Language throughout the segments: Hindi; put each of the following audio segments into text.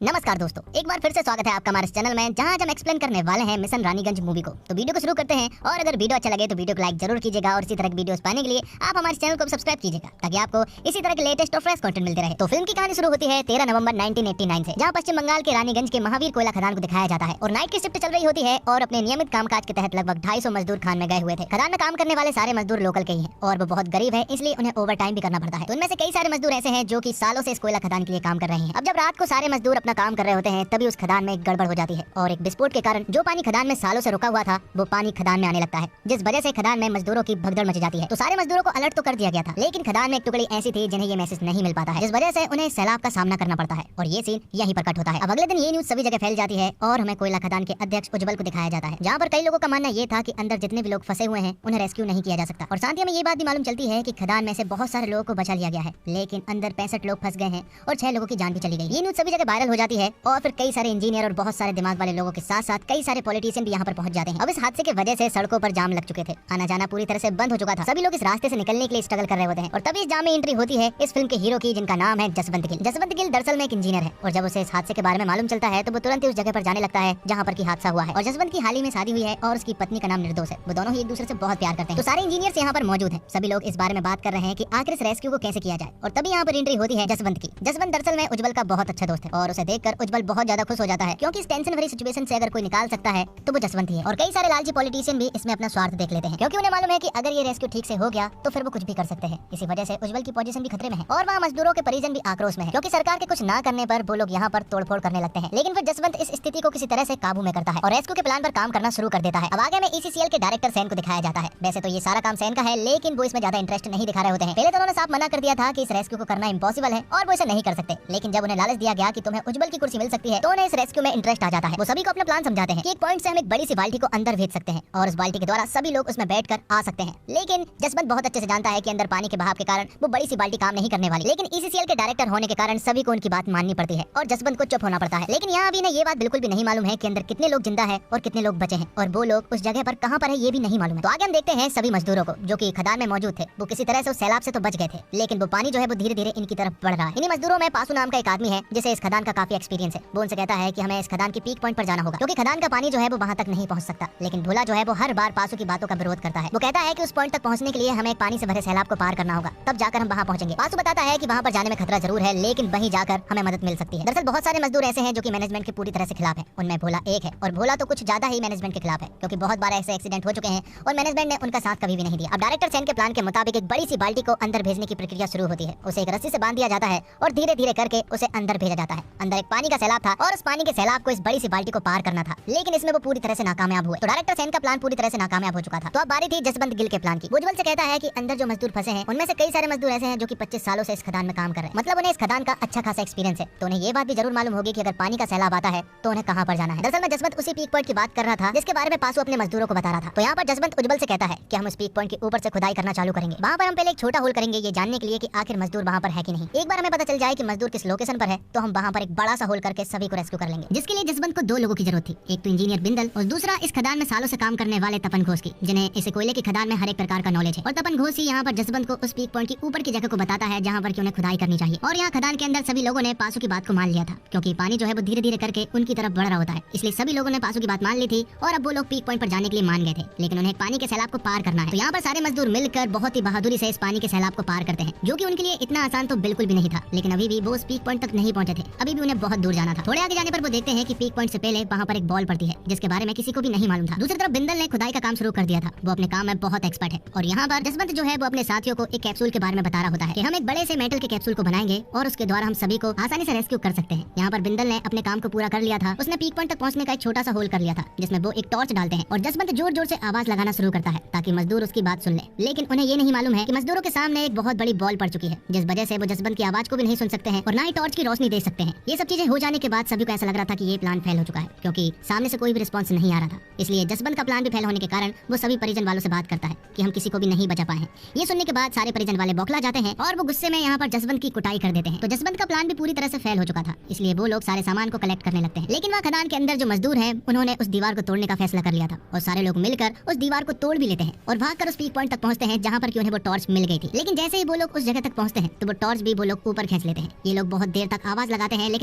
नमस्कार दोस्तों, एक बार फिर से स्वागत है आपका हमारे चैनल में, जहां आज हम एक्सप्लेन करने वाले हैं मिशन रानीगंज मूवी को। तो वीडियो को शुरू करते हैं, और अगर वीडियो अच्छा लगे तो वीडियो को लाइक जरूर कीजिएगा, और इसी तरह की वीडियोस पाने के लिए आप हमारे चैनल को सब्सक्राइब कीजिएगा, ताकि आपको इसी तरह के लेटेस्ट और फ्रेश कंटेंट मिलते रहे। तो फिल्म की कहानी शुरू होती है 13 नवंबर 1989 से, जहां पश्चिम बंगाल के रानीगंज के महावीर कोयला खदान को दिखाया जाता है और नाइट की शिफ्ट चल रही होती है, और अपने नियमित कामकाज के तहत लगभग 250 मजदूर खान में गए हुए थे। खदान में काम करने वाले सारे मजदूर लोकल के ही हैं, और वो बहुत गरीब है, इसलिए उन्हें ओवर टाइम भी करना पड़ता है। तो उनमें से कई सारे मजदूर ऐसे हैं जो कि सालों से इस कोयला खदान के लिए काम कर रहे हैं। अब जब रात को सारे मजदूर अपना काम कर रहे होते हैं, तभी उस खदान में एक गड़बड़ हो जाती है, और एक विस्फोट के कारण जो पानी खदान में सालों से रुका हुआ था, वो पानी खदान में आने लगता है, जिस वजह से खदान में मजदूरों की भगदड़ मच जाती है। तो सारे मजदूरों को अलर्ट तो कर दिया गया था, लेकिन खदान में एक टुकड़ी ऐसी थी जिन्हें ये मैसेज नहीं मिल पाता है, जिस वजह से उन्हें सैलाब का सामना करना पड़ता है। और ये सीन यहीं पर कट होता है। अब अगले दिन ये न्यूज सभी जगह फैल जाती है, और हमें कोयला खदान के अध्यक्ष उज्जवल को दिखाया जाता है, जहाँ पर कई लोगों का मानना ये था कि अंदर जितने भी लोग फंसे हुए हैं उन्हें रेस्क्यू नहीं किया जा सकता। और साथ ही हमें ये बात भी मालूम चलती है कि खदान में से बहुत सारे लोगों को बचा लिया गया है, लेकिन अंदर 65 लोग फंस गए हैं और 6 लोगों की जान भी चली गई। ये न्यूज सभी जगह वायरल हो जाती है, और फिर कई सारे इंजीनियर और बहुत सारे दिमाग वाले लोगों के साथ साथ कई सारे पॉलिटिशियन भी यहाँ पर पहुंच जाते हैं। अब इस हादसे की वजह से सड़कों पर जाम लग चुके थे, आना जाना पूरी तरह से बंद हो चुका था। सभी लोग इस रास्ते से निकलने के लिए स्ट्रगल कर रहे होते हैं, और तभी इस जाम में एंट्री होती है इस फिल्म के हीरो की, जिनका नाम है जसवंत गिल। जसवंत गिल दरअसल में एक इंजीनियर है, और जब उसे इस हादसे के बारे में मालूम चलता है तो वो तुरंत ही उस जगह पर जाने लगता है जहाँ पर की हादसा हुआ है। और जसवंत की हाल ही में शादी हुई है, और उसकी पत्नी का नाम निर्दोष है। वो दोनों ही एक दूसरे से बहुत प्यार करते हैं। तो सारे इंजीनियर्स यहाँ पर मौजूद हैं। सभी लोग इस बारे में बात कर रहे हैं कि आखिर इस रेस्क्यू को कैसे किया जाए, और तभी यहाँ पर एंट्री होती है जसवंत की। जसवंत दरअसल में उज्जवल का बहुत अच्छा दोस्त है, और उसे देखकर उज्जवल बहुत ज्यादा खुश हो जाता है, क्योंकि इस टेंशन भरी सिचुएशन से अगर कोई निकाल सकता है तो वो जसवंत ही है। और कई सारे लालची पॉलिटिशियन भी इसमें अपना स्वार्थ देख लेते हैं, क्योंकि उन्हें मालूम है कि अगर ये रेस्क्यू ठीक से हो गया तो फिर वो कुछ भी कर सकते हैं। इसी वजह से उज्जवल की पोजीशन भी खतरे में है, और वहाँ मजदूरों के परिजन भी आक्रोश में है, क्योंकि सरकार के कुछ ना करने पर वो लोग यहाँ पर तोड़फोड़ करने लगते हैं। लेकिन फिर जसवंत इस स्थिति को किसी तरह से काबू में करता है, और रेस्क्यू के प्लान पर काम करना शुरू कर देता है। अब आगे में ECCL के डायरेक्टर सैन को दिखाया जाता है। वैसे तो ये सारा काम सैन का है, लेकिन वो इसमें ज्यादा इंटरेस्ट नहीं दिखा रहे होते हैं। पहले तो उन्होंने साफ मना कर दिया था कि इस रेस्क्यू को करना इम्पॉसिबल है, और वो इसे नहीं कर सकते। लेकिन जब उन्हें लालच दिया गया कि तुम्हें उज्जवल की कुर्सी मिल सकती है, तो उन्हें इस रेस्क्यू में इंटरेस्ट आ जाता है। वो सभी को अपना प्लान समझाते हैं कि एक पॉइंट से हम एक बड़ी सी बाल्टी को अंदर भेज सकते हैं, और उस बाल्टी के द्वारा सभी लोग उसमें बैठकर आ सकते हैं। लेकिन जसवंत बहुत अच्छे से जानता है कि अंदर पानी के बहाव के कारण वो बड़ी सी बाल्टी काम नहीं करने वाली। लेकिन ECCL के डायरेक्टर होने के कारण सभी को उनकी बात माननी पड़ती है, और जसवंत को चुप होना पड़ता है। लेकिन यहाँ अभी ने ये बात बिल्कुल भी नहीं मालूम है कि अंदर कितने लोग जिंदा है और कितने लोग बचे हैं, और वो लोग उस जगह पर कहाँ पर है ये भी नहीं मालूम है। तो आगे हम देखते हैं सभी मजदूरों को जो कि खदान में मौजूद थे। वो किसी तरह से उस सैलाब से तो बच गए थे, लेकिन वो पानी जो है वो धीरे धीरे इनकी तरफ बढ़ रहा है। इन्हीं मजदूरों में पासू नाम का एक आदमी है, जिसे इस खदान का काफी एक्सपीरियंस है। वो उनसे कहता है कि हमें इस खदान की पीक पॉइंट पर जाना होगा, क्योंकि खदान का पानी जो है वो वहाँ तक नहीं पहुँच सकता। लेकिन भोला जो है वो हर बार पासू की बातों का विरोध करता है। वो कहता है कि उस पॉइंट तक पहुँचने के लिए हमें एक पानी से भरे सैलाब को पार करना होगा, तब जाकर हम वहाँ पहुँचेंगे। पासू बताता है कि वहाँ पर जाने में खतरा जरूर है, लेकिन वहीं जाकर हमें मदद मिल सकती है। दरअसल बहुत सारे मजदूर ऐसे हैं जो कि मैनेजमेंट के पूरी तरह से खिलाफ है। उनमें भोला एक है, और भोला तो कुछ ज्यादा ही मैनेजमेंट के खिलाफ है, क्योंकि बहुत बार ऐसे एक्सीडेंट हो चुके हैं और मैनेजमेंट ने उनका साथ कभी भी नहीं दिया। अब डायरेक्टर सैन के प्लान के मुताबिक एक बड़ी सी बाल्टी को अंदर भेजने की प्रक्रिया शुरू होती है। उसे एक रस्सी से बांध दिया जाता है, और धीरे धीरे करके उसे अंदर भेजा जाता है। अंदर एक पानी का सैलाब था, और उस पानी के सैलाब को इस बड़ी सी बाल्टी को पार करना था, लेकिन इसमें वो पूरी तरह से नाकामयाब हुए। तो डायरेक्टर सैन का प्लान पूरी तरह से नाकामयाब हो चुका था। तो अब बारी थी जसवंत गिल के प्लान की। उज्जवल से कहता है कि अंदर जो मजदूर फंसे हैं उनमें से कई सारे मजदूर ऐसे हैं जो कि 25 सालों से इस खदान में काम कर रहे हैं, मतलब उन्हें इस खदान का अच्छा खासा एक्सपीरियंस है। तो उन्हें ये बात भी जरूर मालूम होगी कि अगर पानी का सैलाब आता है तो उन्हें कहाँ पर जाना है। दरअसल में जसवंत उसी पीक पॉइंट की बात कर रहा था जिसके बारे में पासू अपने मजदूरों को बता रहा था। तो यहाँ पर जसवंत उज्जवल से कहता है कि हम उस पीक पॉइंट के ऊपर से खुदाई करना चालू करेंगे। वहाँ पर हम पहले एक छोटा होल करेंगे, ये जानने के लिए कि आखिर मजदूर वहाँ पर है कि नहीं। एक बार हमें पता चल जाए कि मजदूर किस लोकेशन पर है, तो हम वहाँ पर एक बड़ा सा होल करके सभी को रेस्क्यू कर लेंगे। जिसके लिए जसवंत को 2 लोगों की जरूरत थी, एक तो इंजीनियर बिंदल, और दूसरा इस खदान में सालों से काम करने वाले तपन घोष की, जिन्हें इस कोयले की खदान में हर एक प्रकार का नॉलेज है। और तपन घोष ही यहाँ पर जसवंत को उस पीक पॉइंट की ऊपर की जगह को बताता है जहाँ पर कि उन्हें खुदाई करनी चाहिए। और यहाँ खदान के अंदर सभी लोगों ने पासू की बात को मान लिया था, क्योंकि पानी जो है वो धीरे धीरे करके उनकी तरफ बढ़ रहा होता है, इसलिए सभी लोगों ने पासू की बात मान ली थी, और अब वो लोग पीक पॉइंट पर जाने के लिए मान गए थे। लेकिन उन्हें पानी के सैलाब को पार करना है। तो यहाँ पर सारे मजदूर मिलकर बहुत ही बहादुरी से इस पानी के सैलाब को पार करते हैं, जो कि उनके लिए इतना आसान तो बिल्कुल भी नहीं था। लेकिन अभी भी वो उस पीक पॉइंट तक नहीं पहुंचे थे, अभी भी उन्हें बहुत दूर जाना था। थोड़े आगे जाने पर वो देखते हैं कि पीक पॉइंट से पहले वहाँ पर एक बॉल पड़ती है, जिसके बारे में किसी को भी नहीं मालूम था। दूसरी तरफ बिंदल ने खुदाई का काम शुरू कर दिया था। वो अपने काम में बहुत एक्सपर्ट है, और यहाँ पर जसवंत जो है वो अपने साथियों को एक कैप्सूल के बारे में बता रहा होता है कि हम एक बड़े से मेटल के कैप्सूल को बनाएंगे, और उसके द्वारा हम सभी को आसानी से रेस्क्यू कर सकते हैं। यहाँ पर बिंदल ने अपने काम को पूरा कर लिया था। उसने पीक पॉइंट तक पहुंचने का एक छोटा सा होल कर लिया था, जिसमें वो एक टॉर्च डालते हैं, और जसवंत जोर जोर से आवाज लगाना शुरू करता है ताकि मजदूर उसकी बात सुन ले। लेकिन उन्हें ये नहीं मालूम है कि मजदूरों के सामने एक बहुत बड़ी बॉल पड़ चुकी है, जिस वजह से वो जसवंत की आवाज को भी नहीं सुन सकते हैं, और ना ही टॉर्च की रोशनी देख सकते हैं। ये सब चीजें हो जाने के बाद सभी को ऐसा लग रहा था कि ये प्लान फेल हो चुका है, क्योंकि सामने से कोई भी रिस्पॉन्स नहीं आ रहा था। इसलिए जसवंत का प्लान भी फेल होने के कारण वो सभी परिजन वालों से बात करता है कि हम किसी को भी नहीं बचा पाए हैं। ये सुनने के बाद सारे परिजन वाले बौखला जाते हैं, और वो गुस्से में यहाँ पर जसवंत की कुटाई कर देते हैं। तो जसवंत का प्लान भी पूरी तरह से फेल हो चुका था, इसलिए वो लोग सारे सामान को कलेक्ट करने लगते हैं। लेकिन वहाँ खदान के अंदर जो मजदूर हैं उन्होंने उस दीवार को तोड़ने का फैसला कर लिया था, और सारे लोग मिलकर उस दीवार को तोड़ भी लेते हैं, और भागकर उस पीक पॉइंट तक पहुंचते हैं जहाँ पर कि उन्हें वो टॉर्च मिल गई थी। लेकिन जैसे ही वो लोग उस जगह तक पहुंचते हैं तो वो टॉर्च भी वो लोग ऊपर खींच लेते हैं। ये लोग बहुत देर तक आवाज लगाते हैं, लेकिन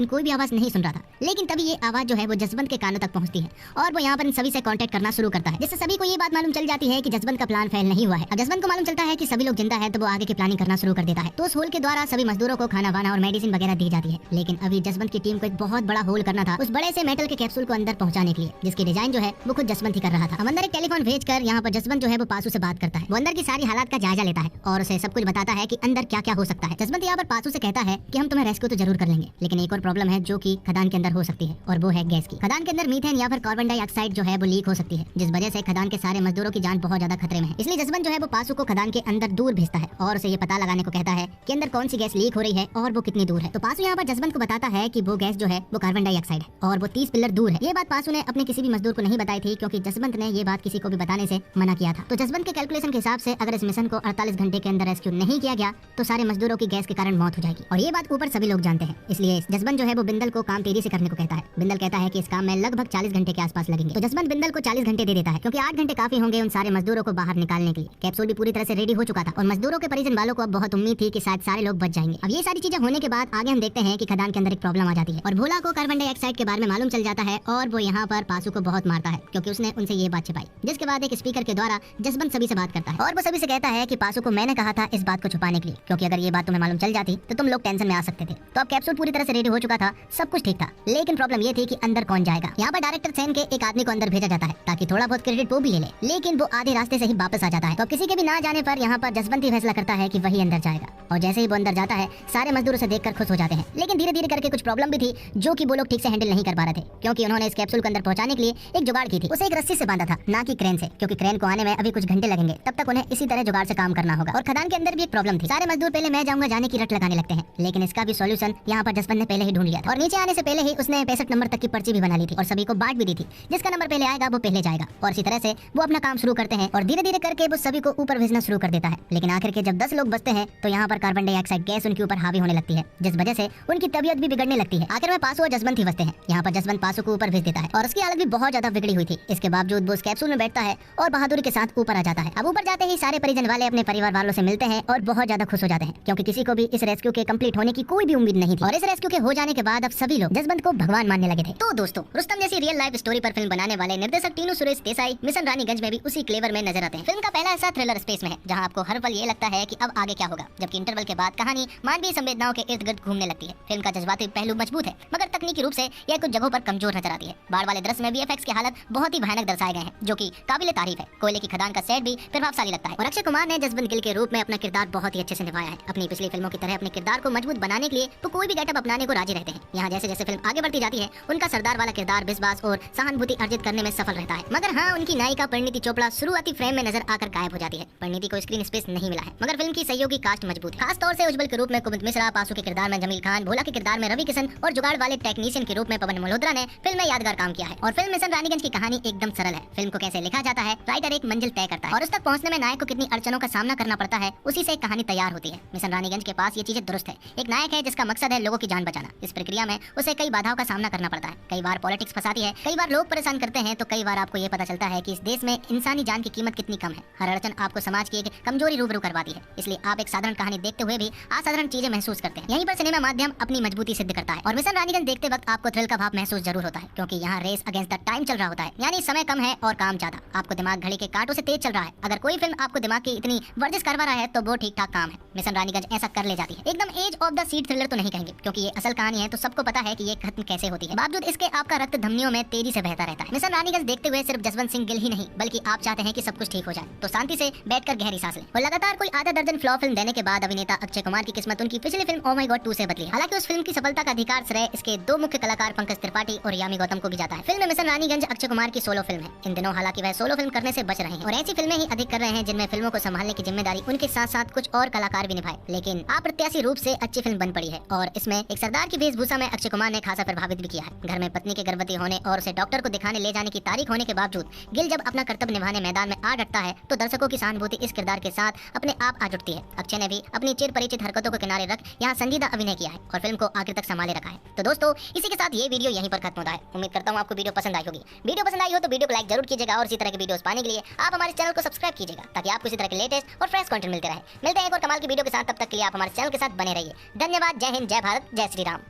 लेकिन कोई भी आवाज नहीं सुन रहा था। लेकिन तभी ये आवाज जो है वो जसवंत के कानों तक पहुंचती है और वो यहाँ पर इन सभी से कांटेक्ट करना शुरू करता है, जिससे सभी को ये बात मालूम चल जाती है कि जसवंत का प्लान फेल नहीं हुआ है। अब जसवंत को मालूम चलता है कि सभी लोग जिंदा है तो वो आगे की प्लानिंग करना शुरू कर देता है। तो उस होल के द्वारा सभी मजदूरों को खाना वाना और मेडिसिन वगैरह दी जाती है। लेकिन अभी जसवंत की टीम को एक बहुत बड़ा होल करना था उस बड़े से मेटल के कैप्सूल को अंदर पहुंचाने के लिए, जिसकी डिजाइन जो है वो खुद जसवंत ही कर रहा था। अब अंदर एक टेलीफोन भेजकर यहाँ पर जसवंत जो है वो पासू से बात करता है। वो अंदर की सारी हालात का जायजा लेता है और उसे सब कुछ बताता है कि अंदर क्या क्या हो सकता है। जसवंत यहाँ पर पासू से कहता है कि हम तुम्हें रेस्क्यू तो जरूर कर लेंगे, लेकिन एक और प्रॉब्लम है जो कि खदान के अंदर हो सकती है और वो है गैस की। खदान के अंदर मीथेन या फिर कार्बन डाइऑक्साइड जो है वो लीक हो सकती है, जिस वजह से खदान के सारे मजदूरों की जान बहुत ज्यादा खतरे में है। इसलिए जसवंत जो है वो पासू को खदान के अंदर दूर भेजता है और उसे ये पता लगाने को कहता है कि अंदर कौन सी गैस लीक हो रही है और वो कितनी दूर है। तो पासू यहाँ पर जसवंत को बताता है कि वो गैस जो है वो कार्बन डाइऑक्साइड है और वो 30 पिलर दूर है। ये बात पासू ने अपने किसी भी मजदूर को नहीं बताई थी, क्योंकि जसवंत ने ये बात किसी को भी बताने से मना किया था। तो जसवंत के कैलकुलेशन के हिसाब से अगर इस मिशन को 48 घंटे के अंदर रेस्क्यू नहीं किया गया तो सारे मजदूरों की गैस के कारण मौत हो जाएगी और ये बात ऊपर सभी लोग जानते हैं। इसलिए जसवंत जो है वो बिंदल को काम तेजी से करने को कहता है। बिंदल कहता है कि इस काम में लगभग 40 घंटे के आसपास लगेंगे। तो जसवंत बिंदल को 40 घंटे दे देता है, क्योंकि 8 घंटे काफी होंगे उन सारे मजदूरों को बाहर निकालने के लिए। कैप्सूल भी पूरी तरह से रेडी हो चुका था और मजदूरों के परिजन वालों को अब बहुत उम्मीद थी कि शायद सारे लोग बच जाएंगे। अब ये सारी चीजें होने के बाद आगे हम देखते हैं कि खदान के अंदर एक प्रॉब्लम आ जाती है और भोला को कार्बन डाइऑक्साइड के बारे में मालूम चल जाता है और वो यहाँ पर पासू को बहुत मारता है, क्योंकि उसने उनसे ये बात छिपाई। जिसके बाद एक स्पीकर के द्वारा जसवंत सभी से बात करता है और वो सभी से कहता है कि पासू को मैंने कहा था इस बात को छुपाने के लिए, क्योंकि अगर ये बात तुम्हें मालूम चल जाती तो तुम लोग टेंशन में आ सकते थे। तो अब कैप्सूल पूरी तरह से रेडी हो चुका था, सब कुछ ठीक था, लेकिन प्रॉब्लम ये थी कि अंदर कौन जाएगा। यहाँ पर डायरेक्टर सेन के एक आदमी को अंदर भेजा जाता है ताकि थोड़ा बहुत क्रेडिट वो भी ले ले, लेकिन वो आधे रास्ते से ही वापस आ जाता है। तो किसी के भी ना जाने पर यहाँ पर जसवंत ही फैसला करता है कि वही अंदर जाएगा और जैसे ही वो अंदर जाता है सारे मजदूर उसे देखकर खुश हो जाते हैं। लेकिन धीरे धीरे करके कुछ प्रॉब्लम भी थी जो कि वो लोग ठीक से हैंडल नहीं कर पा रहे थे, क्योंकि उन्होंने इस कैप्सूल को अंदर पहुंचाने के लिए एक जुगाड़ की थी। उसे एक रस्सी से बांधा था, ना कि क्रेन से, क्योंकि क्रेन को आने में अभी कुछ घंटे लगेंगे, तब तक उन्हें इसी तरह जुगाड़ से काम करना होगा। और खदान के अंदर भी एक प्रॉब्लम थी। सारे मजदूर पहले मैं जाऊंगा जाने की रट लगाने लगते हैं, लेकिन इसका भी सॉल्यूशन यहाँ पर जसवंत ने पहले ही ढूंढ लिया था और नीचे आने से पहले ही उसने 65 नंबर तक की पर्ची भी बना ली थी और सभी को बांट भी दी थी। जिसका नंबर पहले आएगा वो पहले जाएगा और इसी तरह से वो अपना काम शुरू करते हैं और धीरे धीरे करके वो सभी को ऊपर भेजना शुरू कर देता है। लेकिन आखिर के जब 10 लोग बचते हैं तो यहाँ पर कार्बन डाइऑक्साइड गैस उनके ऊपर हावी होने लगती है, जिस वजह से उनकी तबीयत भी बिगड़ने लगती है। आखिर में पासू और जसवंत ही बचते हैं। यहाँ पर जसवंत पासू को ऊपर भेज देता है और उसकी हालत भी बहुत ज्यादा बिगड़ी हुई थी। इसके बावजूद वो उस कैप्सूल में बैठता है और बहादुरी के साथ ऊपर आ जाता है। अब ऊपर जाते ही सारे परिजन वाले अपने परिवार वालों से मिलते हैं और बहुत ज्यादा खुश हो जाते हैं, क्योंकि किसी को भी इस रेस्क्यू के कंप्लीट होने की कोई भी उम्मीद नहीं थी। और इस रेस्क्यू के हो जाने के बाद अब सभी लोग जसवंत को भगवान मानने लगे थे। तो दोस्तों, रुस्तम जैसी रियल लाइफ स्टोरी पर फिल्म बनाने वाले निर्देशक टीनू सुरेश देसाई मिशन रानीगंज में भी उसी क्लेवर में नजर आते हैं। फिल्म का पहला हिस्सा थ्रिलर स्पेस में है, जहां आपको हर पल ये लगता है कि अब आगे क्या होगा, जबकि इंटरवल के बाद कहानी मानवीय संवेदनाओं के इर्द गिर्द घूमने लगती है। फिल्म का जज्बाती पहलू मजबूत है, मगर तकनीकी रूप से यह कुछ जगहों पर कमजोर नजर आती है। बाढ़ वाले दृश्य में VFX की हालत बहुत ही भयानक दर्शाए गए हैं, जो कि काबिले तारीफ है। कोयले की खदान का सेट भी प्रभावशाली लगता है और अक्षय कुमार ने जसवंत गिल के रूप में अपना किरदार बहुत ही अच्छे से निभाया है। अपनी पिछली फिल्मों की तरह अपने किरदार को मजबूत बनाने के लिए वो कोई भी गेटअप अपनाने को राजी रहते हैं। यहाँ जैसे जैसे फिल्म आगे बढ़ती जाती है उनका सरदार वाला किरदार विश्वास और सहानुभूति अर्जित करने में सफल रहता है। मगर हाँ, उनकी नायिका परिणीति चोपड़ा शुरुआती फ्रेम में नजर आकर गायब हो जाती है। परिणीति को स्क्रीन स्पेस नहीं मिला है, मगर फिल्म की सहयोगी कास्ट मजबूत है। खास तौर से उज्जवल के रूप में कुमुद मिश्रा, पासू के किरदार में जमील खान, भोला के किरदार में रवि किशन और जुगाड़ वाले टेक्नीशियन के रूप में पवन मल्होत्रा ने फिल्म में यादगार काम किया है। और फिल्म मिशन रानीगंज की कहानी एकदम सरल है। फिल्म को कैसे लिखा जाता है, राइटर एक मंजिल तय करता है और उस तक पहुंचने में नायक को कितनी अड़चनों का सामना करना पड़ता है, उसी से एक कहानी तैयार होती है। मिशन रानीगंज के पास ये चीजें दुरुस्त है। एक नायक है जिसका मकसद है लोगों की जान बचाना। इस प्रक्रिया में उसे कई बाधाओं का सामना करना पड़ता है। कई बार पॉलिटिक्स फंसाती है, कई बार लोग परेशान करते हैं, तो कई बार आपको ये पता चलता है कि इस देश में इंसानी जान की कीमत कितनी कम है। हर अड़चन आपको समाज की एक कमजोरी रूबरू करवाती है, इसलिए आप एक साधारण कहानी देखते हुए भी असाधारण चीजें महसूस करते हैं। यहीं पर सिनेमा माध्यम अपनी मजबूती सिद्ध करता है और मिशन रानीगंज देखते वक्त आपको थ्रिल का भाव महसूस जरूर होता है, क्योंकि यहाँ रेस अगेंस्ट द टाइम चल रहा होता है, यानी समय कम है और काम ज्यादा। आपको दिमाग घड़ी के कांटों से तेज चल रहा है। अगर कोई फिल्म आपको दिमाग की इतनी वर्जिश करवा रहा है तो वो ठीक ठाक काम है। मिशन रानीगंज ऐसा कर ले जाती है। एकदम edge of the seat thriller तो नहीं कहेंगे, क्योंकि ये असल कहानी है तो सबको पता है कि ये खत्म कैसे होती है। बावजूद इसके आपका रक्त धमनियों में तेजी से बहता रहता है। मिशन रानीगंज देखते हुए सिर्फ जसवंत सिंह गिल ही नहीं, बल्कि आप चाहते हैं कि सब कुछ ठीक हो जाए, तो शांति से बैठकर गहरी सांस लें। और लगातार कोई आधा दर्जन फ्लॉप फिल्म देने के बाद अभिनेता अक्षय कुमार की किस्मत उनकी पिछली फिल्म ओ माय गॉड 2 से बदली। हालांकि उस फिल्म की सफलता का अधिकार श्रेय इसके दो मुख्य कलाकार पंकज त्रिपाठी और यामी गौतम को भी जाता है। फिल्म मिशन रानीगंज अक्षय कुमार की सोलो फिल्म है। इन दिनों हालांकि वह सोलो फिल्म करने से बच रहे हैं और ऐसी फिल्में ही अधिक कर रहे हैं जिनमें फिल्मों को संभालने की जिम्मेदारी उनके साथ साथ कुछ और कलाकार भी निभाए। लेकिन अप्रत्याशी रूप से अच्छी फिल्म बन पड़ी है और इसमें एक सरदार की वेशभूषा में अक्षय कुमार ने खासा प्रभावित भी किया है। घर में पत्नी के गर्भवती होने और उसे डॉक्टर को दिखाने ले जाने की तारीख होने के बावजूद गिल जब अपना कर्तव्य निभाने मैदान में आ डटता है तो दर्शकों की सहानुभूति इस किरदार के साथ अपने आप आ जुटती है। अक्षय ने भी अपनी चिर परिचित हरकतों को किनारे रख यहाँ संजीदा अभिनय किया है और फिल्म को आखिर तक संभाले रखा है। तो दोस्तों, इसी के साथ ये वीडियो यहीं पर खत्म होता है। उम्मीद करता हूँ आपको वीडियो पसंद आई होगी। वीडियो पसंद आई हो तो वीडियो को लाइक जरूर कीजिएगा और इसी तरह की वीडियोस पाने के लिए आप हमारे चैनल को सब्सक्राइब कीजिएगा, ताकि आपको इसी तरह के लेटेस्ट और फ्रेश कंटेंट मिलते रहे। मिलते हैं एक और कमाल की वीडियो के साथ, तब तक के लिए आप हमारे चैनल के साथ बने रहिए। धन्यवाद। जय हिंद, जय भारत, जय श्री राम।